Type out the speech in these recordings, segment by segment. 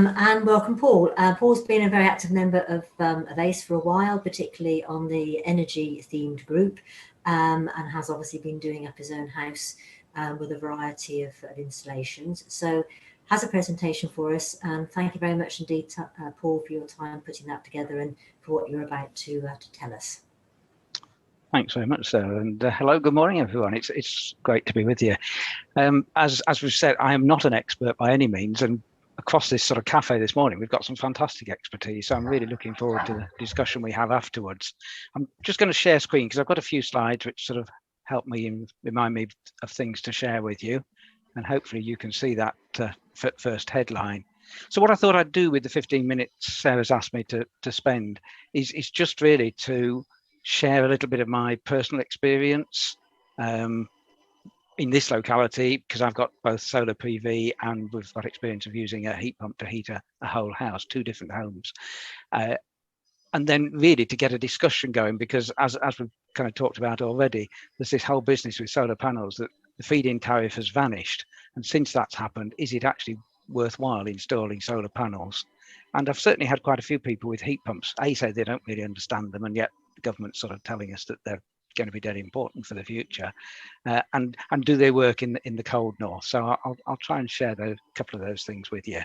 And welcome, Paul. Paul's been a very active member of ACE for a while, particularly on the energy-themed group, and has obviously been doing up his own house with a variety of installations. So has a presentation for us, and thank you very much indeed, Paul, for your time putting that together and for what you're about to tell us. Thanks very much, Sarah, and hello, good morning, everyone. It's great to be with you. As we've said, I am not an expert by any means, and across this sort of cafe this morning, we've got some fantastic expertise. So I'm really looking forward to the discussion we have afterwards. I'm just going to share screen because I've got a few slides which sort of help me and remind me of things to share with you, and hopefully you can see that first headline. So what I thought I'd do with the 15 minutes Sarah's asked me to spend is just really to share a little bit of my personal experience in this locality, because I've got both solar PV and we've got experience of using a heat pump to heat a whole house, 2 different homes. And then really to get a discussion going, because as we've kind of talked about already, there's this whole business with solar panels that the feed-in tariff has vanished. And since that's happened, is it actually worthwhile installing solar panels? And I've certainly had quite a few people with heat pumps. Say they don't really understand them, and yet the government's sort of telling us that they're going to be dead important for the future, and do they work in the cold north? So I'll try and share a couple of those things with you.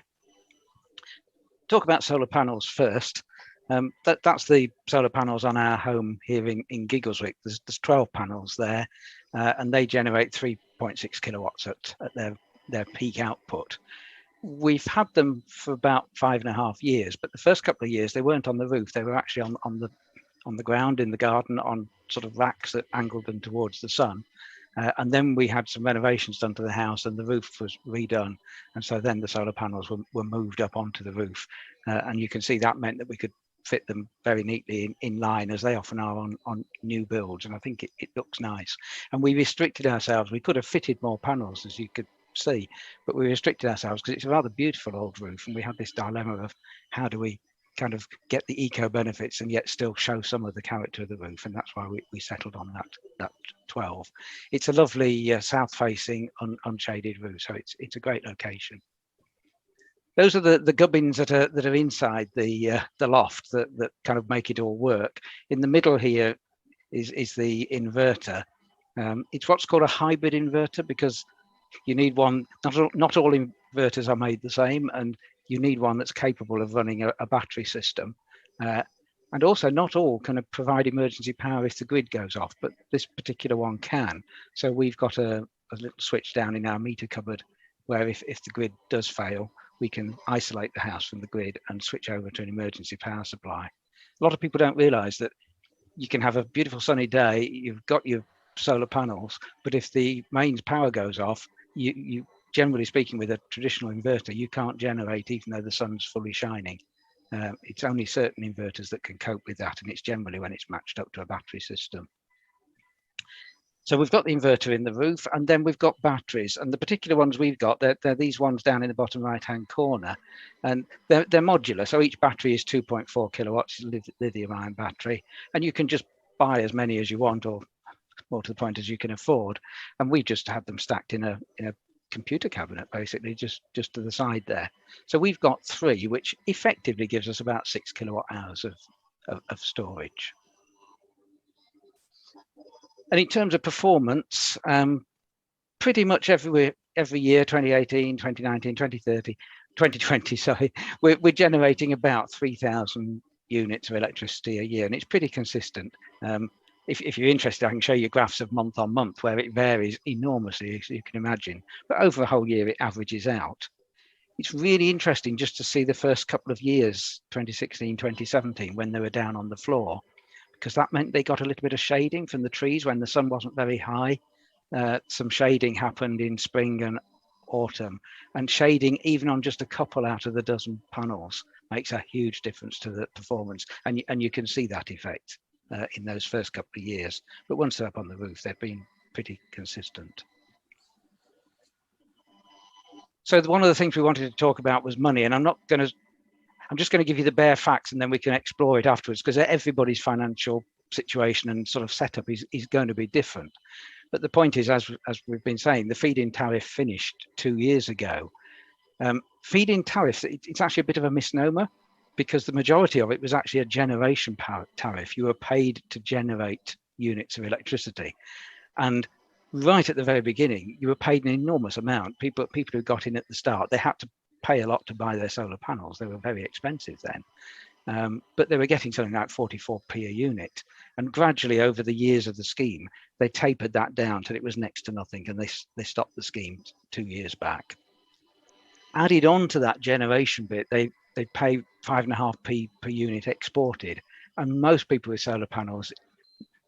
Talk about solar panels first. That's the solar panels on our home here in Giggleswick. There's 12 panels there, and they generate 3.6 kilowatts at their peak output. We've had them for about 5.5 years, but the first couple of years they weren't on the roof. They were actually on the ground in the garden on sort of racks that angled them towards the sun. And then we had some renovations done to the house and the roof was redone. And so then the solar panels were moved up onto the roof. And you can see that meant that we could fit them very neatly in line, as they often are on new builds. And I think it looks nice. And we restricted ourselves. We could have fitted more panels, as you could see, but we restricted ourselves because it's a rather beautiful old roof. And we had this dilemma of how do we kind of get the eco benefits and yet still show some of the character of the roof, and that's why we settled on that 12. It's a lovely south facing unshaded roof, so it's a great location. Those are the gubbins that are inside the loft that kind of make it all work. In the middle here is the inverter. It's what's called a hybrid inverter, because you need one. Not all inverters are made the same, and you need one that's capable of running a battery system. And also not all can provide emergency power if the grid goes off, but this particular one can. So we've got a little switch down in our meter cupboard where if the grid does fail, we can isolate the house from the grid and switch over to an emergency power supply. A lot of people don't realize that you can have a beautiful sunny day, you've got your solar panels, but if the mains power goes off, you generally speaking, with a traditional inverter, you can't generate even though the sun's fully shining. It's only certain inverters that can cope with that, and it's generally when it's matched up to a battery system. So we've got the inverter in the roof, and then we've got batteries, and the particular ones we've got, they're these ones down in the bottom right-hand corner, and they're modular. So each battery is 2.4 kilowatts, lithium-ion battery, and you can just buy as many as you want, or more to the point, as you can afford. And we just have them stacked in a computer cabinet, basically just to the side there. So we've got 3, which effectively gives us about 6 kilowatt hours of storage. And in terms of performance, pretty much every year, 2018, 2019, 2030, 2020, sorry, we're generating about 3,000 units of electricity a year, and it's pretty consistent. If you're interested, I can show you graphs of month on month where it varies enormously, as you can imagine. But over a whole year, it averages out. It's really interesting just to see the first couple of years, 2016, 2017, when they were down on the floor, because that meant they got a little bit of shading from the trees when the sun wasn't very high. Some shading happened in spring and autumn, and shading even on just a couple out of the dozen panels makes a huge difference to the performance. And you can see that effect in those first couple of years, but once they're up on the roof, they've been pretty consistent. So one of the things we wanted to talk about was money, and I'm just going to give you the bare facts, and then we can explore it afterwards, because everybody's financial situation and sort of setup is going to be different. But the point is, as we've been saying, the feed-in tariff finished 2 years ago. Feed-in tariff, it's actually a bit of a misnomer, because the majority of it was actually a generation tariff. You were paid to generate units of electricity. And right at the very beginning, you were paid an enormous amount. People who got in at the start, they had to pay a lot to buy their solar panels. They were very expensive then. But they were getting something like 44p a unit. And gradually over the years of the scheme, they tapered that down till it was next to nothing, and they stopped the scheme 2 years back. Added on to that generation bit, they pay 5.5p per unit exported. And most people with solar panels,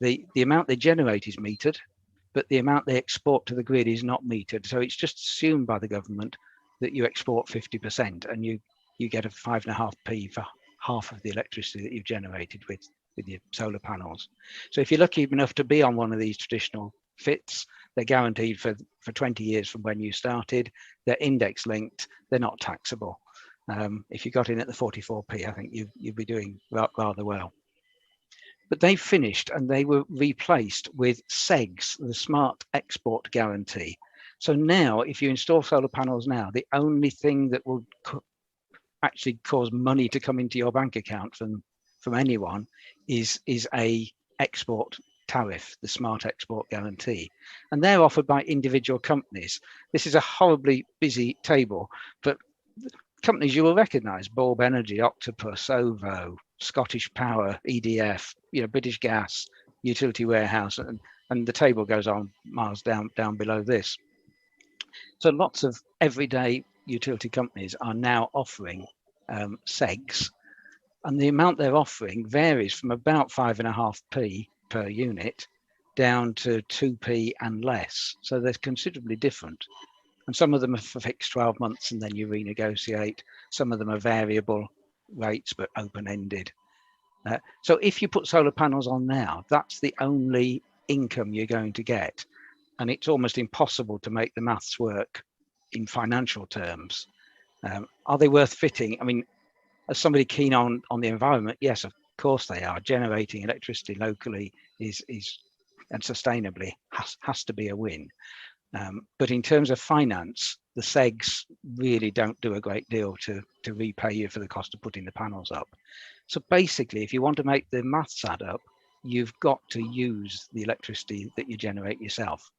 the amount they generate is metered, but the amount they export to the grid is not metered. So it's just assumed by the government that you export 50%, and you get a 5.5p for half of the electricity that you've generated with your solar panels. So if you're lucky enough to be on one of these traditional FITs, they're guaranteed for 20 years from when you started. They're index linked. They're not taxable. If you got in at the 44p, I think you'd be doing rather well. But they finished and they were replaced with SEGs, the Smart Export Guarantee. So now, if you install solar panels now, the only thing that will actually cause money to come into your bank account from anyone is a export tariff, the Smart Export Guarantee. And they're offered by individual companies. This is a horribly busy table, but companies you will recognise: Bulb Energy, Octopus, OVO, Scottish Power, EDF, British Gas, Utility Warehouse, and the table goes on miles down below this. So lots of everyday utility companies are now offering SEGs, and the amount they're offering varies from about 5.5p per unit down to 2p and less. So they're considerably different. And some of them are for fixed 12 months and then you renegotiate. Some of them are variable rates, but open-ended. So if you put solar panels on now, that's the only income you're going to get. And it's almost impossible to make the maths work in financial terms. Are they worth fitting? I mean, as somebody keen on the environment, yes, of course they are. Generating electricity locally is and sustainably has to be a win. But in terms of finance, the SEGs really don't do a great deal to repay you for the cost of putting the panels up. So basically, if you want to make the maths add up, you've got to use the electricity that you generate yourself.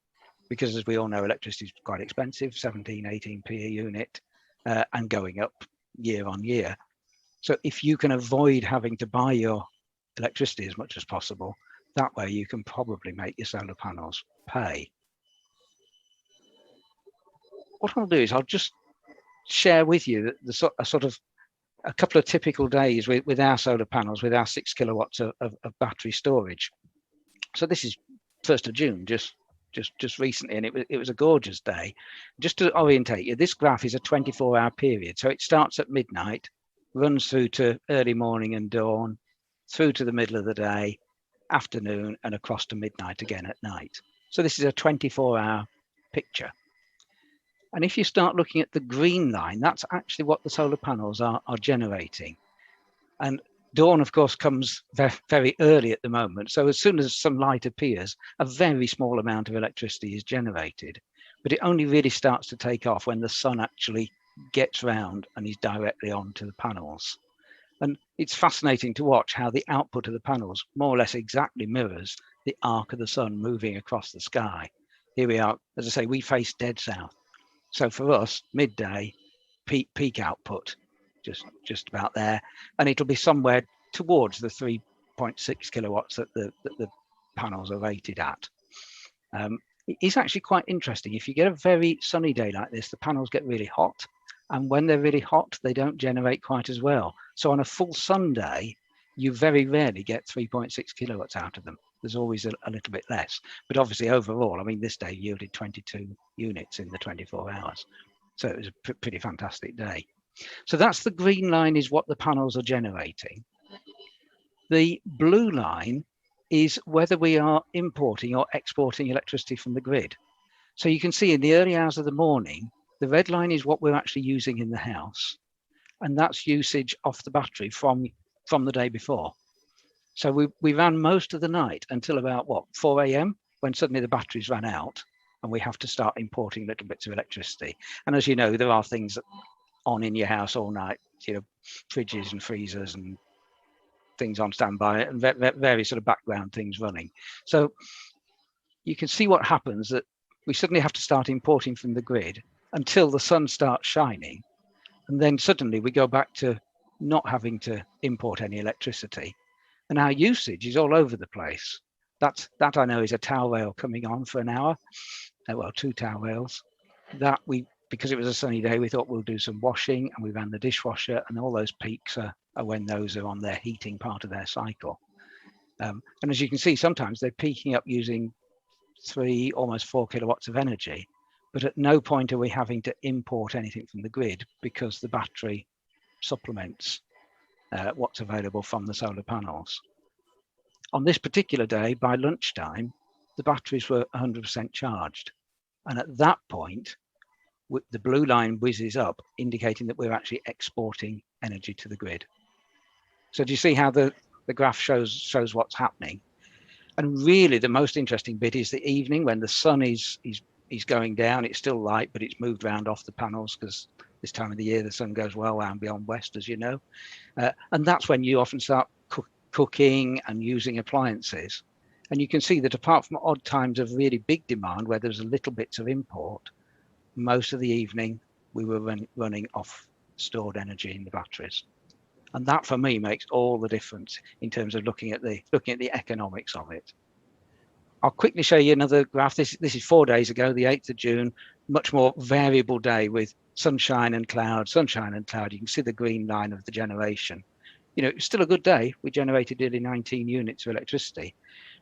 Because as we all know, electricity is quite expensive, 17, 18p a unit, and going up year on year. So if you can avoid having to buy your electricity as much as possible, that way you can probably make your solar panels pay. What I'll do is I'll just share with you a couple of typical days with our solar panels, with our 6 kilowatts of battery storage. So this is 1st of June, just recently, and it was a gorgeous day. Just to orientate you, this graph is a 24-hour period. So it starts at midnight, runs through to early morning and dawn, through to the middle of the day, afternoon, and across to midnight again at night. So this is a 24-hour picture. And if you start looking at the green line, that's actually what the solar panels are generating. And dawn, of course, comes very early at the moment. So as soon as some light appears, a very small amount of electricity is generated. But it only really starts to take off when the sun actually gets round and is directly onto the panels. And it's fascinating to watch how the output of the panels more or less exactly mirrors the arc of the sun moving across the sky. Here we are, as I say, we face dead south. So for us, midday, peak output, just about there, and it'll be somewhere towards the 3.6 kilowatts that the panels are rated at. It is actually quite interesting. If you get a very sunny day like this, the panels get really hot, and when they're really hot, they don't generate quite as well. So on a full sun day, you very rarely get 3.6 kilowatts out of them. There's always a little bit less, but obviously overall, I mean, this day yielded 22 units in the 24 hours. So it was a pretty fantastic day. So that's the green line, is what the panels are generating. The blue line is whether we are importing or exporting electricity from the grid. So you can see in the early hours of the morning, the red line is what we're actually using in the house. And that's usage off the battery from the day before. So we ran most of the night until about 4 a.m. when suddenly the batteries ran out and we have to start importing little bits of electricity. And as you know, there are things on in your house all night, fridges and freezers and things on standby and various sort of background things running. So you can see what happens, that we suddenly have to start importing from the grid until the sun starts shining. And then suddenly we go back to not having to import any electricity. And our usage is all over the place. That I know is a towel rail coming on for an hour. Well, 2 towel rails. That because it was a sunny day, we thought we'll do some washing, and we ran the dishwasher, and all those peaks are when those are on their heating part of their cycle. And as you can see, sometimes they're peaking up using 3, almost 4 kilowatts of energy, but at no point are we having to import anything from the grid because the battery supplements what's available from the solar panels. On this particular day, by lunchtime, the batteries were 100% charged. And at that point, the blue line whizzes up, indicating that we're actually exporting energy to the grid. So do you see how the graph shows what's happening? And really the most interesting bit is the evening when the sun is going down. It's still light, but it's moved around off the panels because this time of the year the sun goes well round beyond west, as you know. And that's when you often start cooking and using appliances. And you can see that apart from odd times of really big demand where there's a little bits of import, most of the evening we were running off stored energy in the batteries. And that for me makes all the difference in terms of looking at the economics of it. I'll quickly show you another graph. This is 4 days ago, the 8th of June, much more variable day with sunshine and cloud. You can see the green line of the generation. It's still a good day. We generated nearly 19 units of electricity.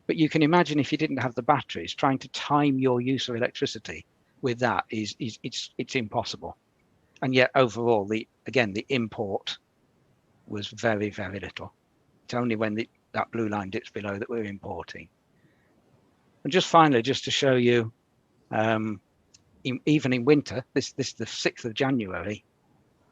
But you can imagine if you didn't have the batteries, trying to time your use of electricity with that it's impossible. And yet overall, the import was very, very little. It's only when that blue line dips below that we're importing. And just finally, just to show you, even in winter, this is the 6th of January,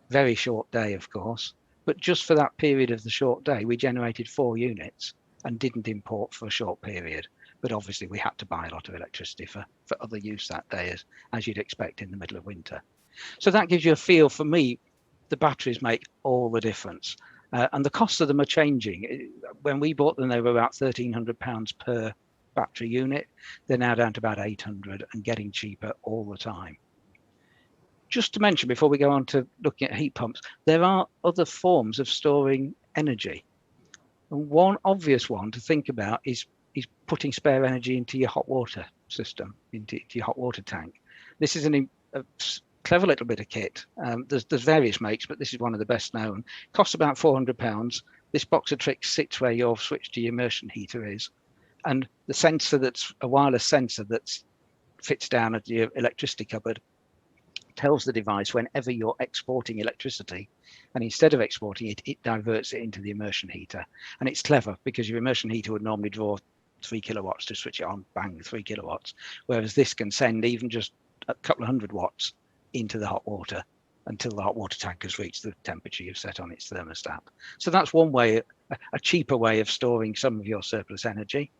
very short day, of course, but just for that period of the short day, we generated 4 units and didn't import for a short period. But obviously we had to buy a lot of electricity for other use that day, as you'd expect in the middle of winter. So that gives you a feel. For me, the batteries make all the difference. And the costs of them are changing. When we bought them, they were about £1,300 per battery unit. They're now down to about 800 and getting cheaper all the time. Just to mention before we go on to looking at heat pumps, there are other forms of storing energy. And one obvious one to think about is putting spare energy into your hot water system, into your hot water tank. This is a clever little bit of kit. There's various makes, but this is one of the best known. Costs about £400. This box of tricks sits where your switch to your immersion heater is. And the sensor, that's a wireless sensor that fits down at your electricity cupboard, tells the device whenever you're exporting electricity, and instead of exporting it, it diverts it into the immersion heater. And it's clever because your immersion heater would normally draw 3 kilowatts to switch it on, bang, 3 kilowatts, whereas this can send even just a couple of 100 watts into the hot water until the hot water tank has reached the temperature you've set on its thermostat. So that's one way, a cheaper way of storing some of your surplus energy.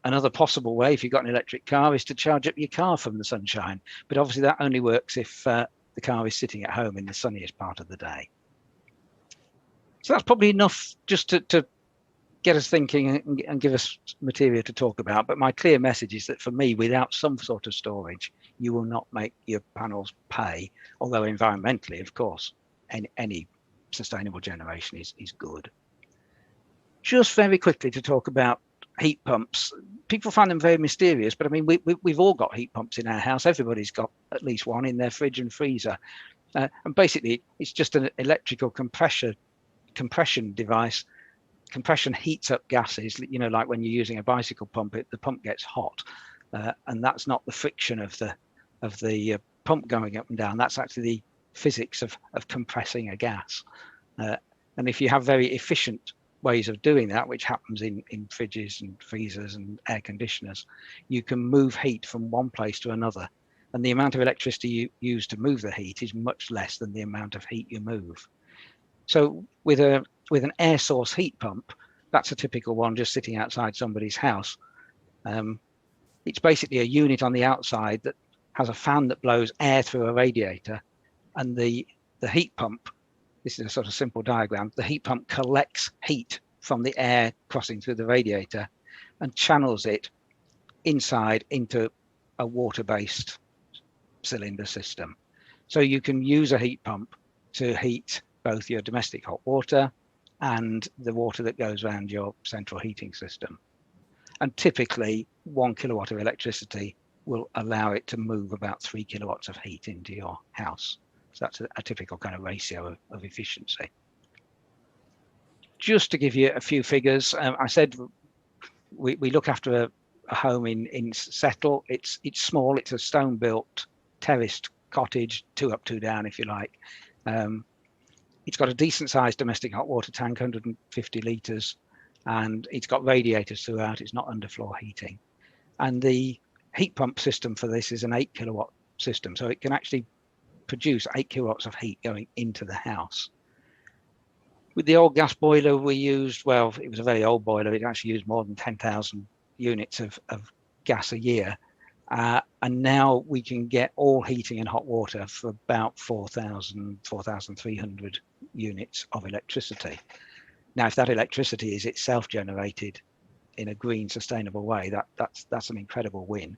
Another possible way, if you've got an electric car, is to charge up your car from the sunshine. But obviously that only works if the car is sitting at home in the sunniest part of the day. So that's probably enough just to get us thinking and give us material to talk about. But my clear message is that for me, without some sort of storage, you will not make your panels pay. Although environmentally, of course, any sustainable generation is good. Just very quickly to talk about heat pumps. People find them very mysterious, but I mean, we've all got heat pumps in our house. Everybody's got at least one in their fridge and freezer. And basically, it's just an electrical compression device. Compression heats up gases, like when you're using a bicycle pump, the pump gets hot. And that's not the friction of the pump going up and down. That's actually the physics of compressing a gas. And if you have very efficient ways of doing that, which happens in fridges and freezers and air conditioners, you can move heat from one place to another, and the amount of electricity you use to move the heat is much less than the amount of heat you move. So with an air source heat pump, that's a typical one just sitting outside somebody's house. It's basically a unit on the outside that has a fan that blows air through a radiator, and the the heat pump, this is a sort of simple diagram, the heat pump collects heat from the air crossing through the radiator and channels it inside into a water-based cylinder system. So you can use a heat pump to heat both your domestic hot water and the water that goes around your central heating system. And typically 1 kilowatt of electricity will allow it to move about 3 kilowatts of heat into your house. So that's a typical kind of ratio of efficiency. Just to give you a few figures, I said we look after a home in Settle. It's small, it's a stone built terraced cottage, 2 up 2 down if you like. It's got a decent sized domestic hot water tank, 150 litres, and it's got radiators throughout. It's not underfloor heating. And the heat pump system for this is an 8 kilowatt system. So it can actually produce 8 kilowatts of heat going into the house. With the old gas boiler we used, well, it was a very old boiler. It actually used more than 10,000 units of gas a year. And now we can get all heating and hot water for about 4,300 units of electricity. Now, if that electricity is itself generated in a green, sustainable way, that's an incredible win.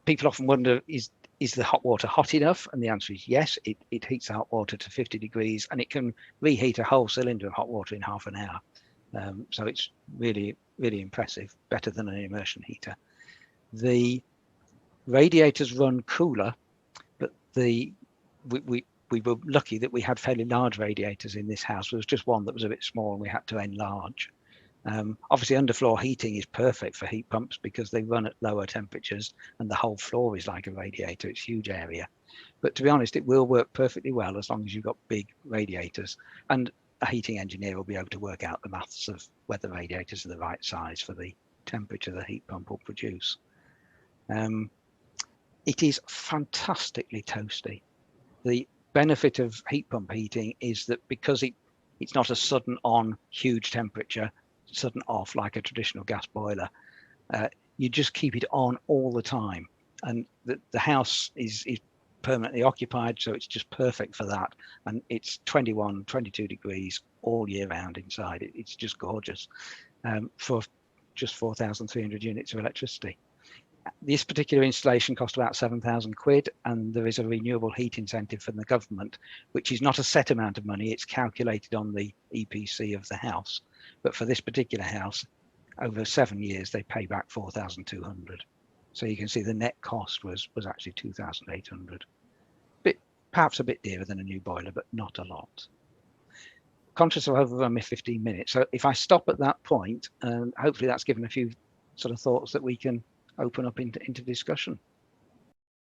People often wonder, is the hot water hot enough? And the answer is yes. It heats the hot water to 50 degrees, and it can reheat a whole cylinder of hot water in half an hour. So it's really, really impressive, better than an immersion heater. The radiators run cooler, but we were lucky that we had fairly large radiators in this house. There was just one that was a bit small and we had to enlarge. Obviously underfloor heating is perfect for heat pumps because they run at lower temperatures and the whole floor is like a radiator. It's a huge area. But to be honest, it will work perfectly well as long as you've got big radiators, and a heating engineer will be able to work out the maths of whether radiators are the right size for the temperature the heat pump will produce. It is fantastically toasty. The benefit of heat pump heating is that because it's not a sudden on, huge temperature, sudden off like a traditional gas boiler, you just keep it on all the time. And the house is permanently occupied, so it's just perfect for that. And it's 21, 22 degrees all year round inside. It's just gorgeous for just 4,300 units of electricity. This particular installation cost about 7,000 quid, and there is a renewable heat incentive from the government, which is not a set amount of money. It's calculated on the EPC of the house. But for this particular house, over 7 years, they pay back 4,200. So you can see the net cost was actually 2,800. Perhaps a bit dearer than a new boiler, but not a lot. Conscious of overrun my 15 minutes. So if I stop at that point, hopefully that's given a few sort of thoughts that we can open up into discussion.